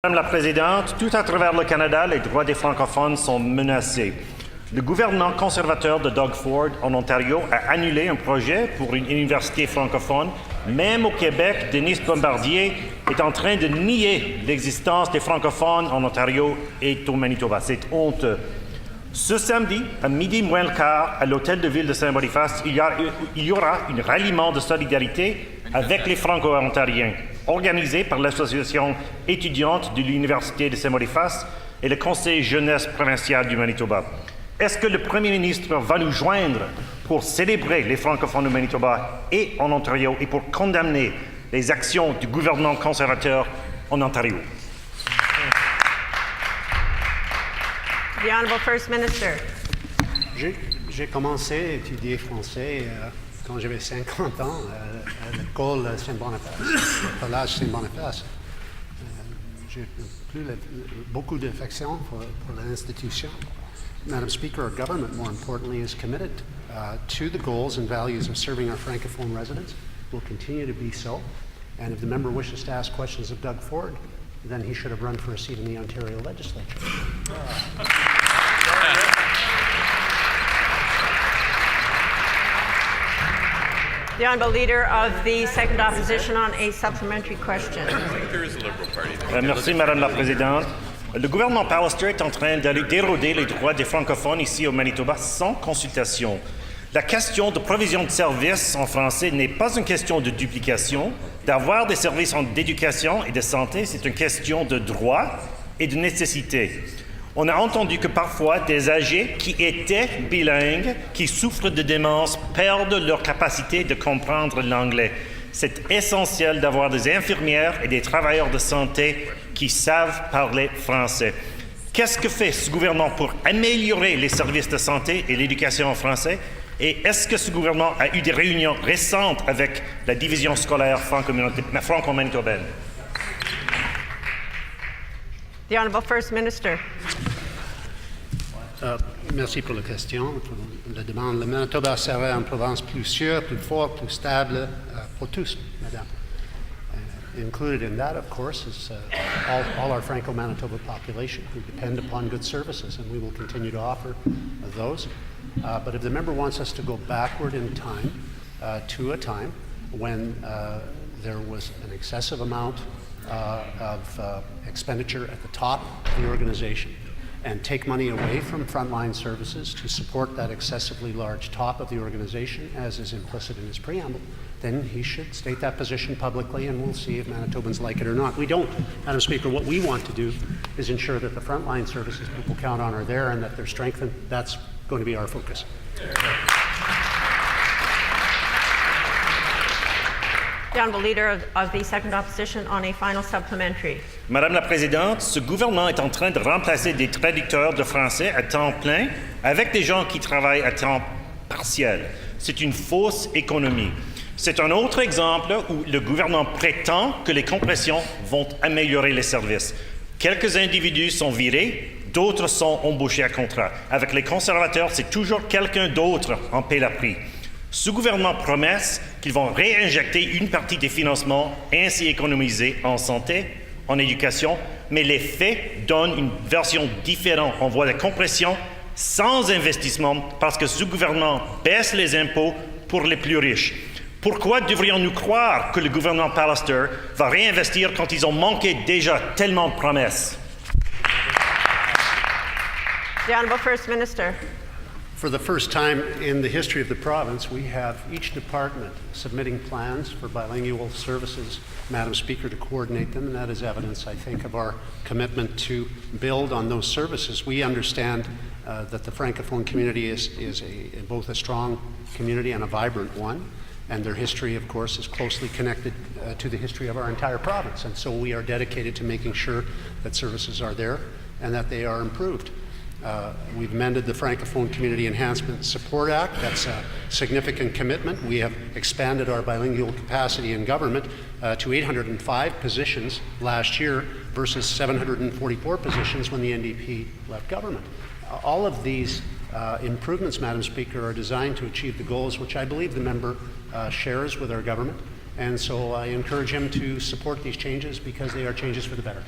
Madame la Présidente, tout à travers le Canada, les droits des francophones sont menacés. Le gouvernement conservateur de Doug Ford en Ontario a annulé un projet pour une université francophone. Même au Québec, Denis Bombardier est en train de nier l'existence des francophones en Ontario et au Manitoba. C'est honteux. Ce samedi, à midi moins le quart, à l'hôtel de ville de Saint-Boniface, il y aura un ralliement de solidarité avec les Franco-Ontariens, organisé par l'Association étudiante de l'Université de Saint-Boniface et le Conseil jeunesse provincial du Manitoba. Est-ce que le Premier ministre va nous joindre pour célébrer les francophones au Manitoba et en Ontario et pour condamner les actions du gouvernement conservateur en Ontario? The Honourable First Minister. J'ai commencé à étudier français quand j'avais 50 ans à l'école Saint-Boniface, au collège Saint-Boniface. J'ai beaucoup d'affection pour l'institution. Madam Speaker, our government, more importantly, is committed to the goals and values of serving our Francophone residents. Will continue to be so. And if the member wishes to ask questions of Doug Ford, then he should have run for a seat in the Ontario legislature. The Honourable Leader of the Second Opposition on a supplementary question. Merci, Madame la Présidente. Le gouvernement Pallister est en train d'aller déroder les droits des francophones ici au Manitoba sans consultation. La question de provision de services en français n'est pas une question de duplication. D'avoir des services d'éducation et de santé, c'est une question de droit et de nécessité. On a entendu que parfois des âgés qui étaient bilingues, qui souffrent de démence, perdent leur capacité de comprendre l'anglais. C'est essentiel d'avoir des infirmières et des travailleurs de santé qui savent parler français. Qu'est-ce que fait ce gouvernement pour améliorer les services de santé et l'éducation en français? Et est-ce que ce gouvernement a eu des réunions récentes avec la division scolaire franco-manitobaine? The Honourable First Minister. Merci pour la question, pour la demande. Le Manitoba serait une province plus sûre, plus forte, plus stable pour tous, Madame. Included in that, of course, is all our Franco-Manitoba population who depend upon good services, and we will continue to offer those. But if the member wants us to go backward in time to a time when there was an excessive amount of expenditure at the top of the organization and take money away from frontline services to support that excessively large top of the organization, as is implicit in his preamble, then he should state that position publicly, and we'll see if Manitobans like it or not. We don't, Madam Speaker. What we want to do is ensure that the frontline services people count on are there and that they're strengthened. That's going to be our focus. The Honourable Leader of the Second Opposition on a final supplementary. Madame la Présidente, ce gouvernement est en train de remplacer des traducteurs de français à temps plein avec des gens qui travaillent à temps partiel. C'est une fausse économie. C'est un autre exemple où le gouvernement prétend que les compressions vont améliorer les services. Quelques individus sont virés, d'autres sont embauchés à contrat. Avec les conservateurs, c'est toujours quelqu'un d'autre en paie le prix. Ce gouvernement promet qu'ils vont réinjecter une partie des financements ainsi économisés en santé, en éducation, mais les faits donnent une version différente. On voit la compression sans investissement parce que ce gouvernement baisse les impôts pour les plus riches. Pourquoi devrions-nous croire que le gouvernement Pallister va réinvestir quand ils ont manqué déjà tellement de promesses? The Honourable First Minister. For the first time in the history of the province, we have each department submitting plans for bilingual services, Madam Speaker, to coordinate them, and that is evidence, I think, of our commitment to build on those services. We understand that the Francophone community is both a strong community and a vibrant one, and their history, of course, is closely connected to the history of our entire province, and so we are dedicated to making sure that services are there and that they are improved. We've amended the Francophone Community Enhancement Support Act. That's a significant commitment. We have expanded our bilingual capacity in government to 805 positions last year versus 744 positions when the NDP left government. All of these improvements, Madam Speaker, are designed to achieve the goals which I believe the member shares with our government. And so I encourage him to support these changes because they are changes for the better.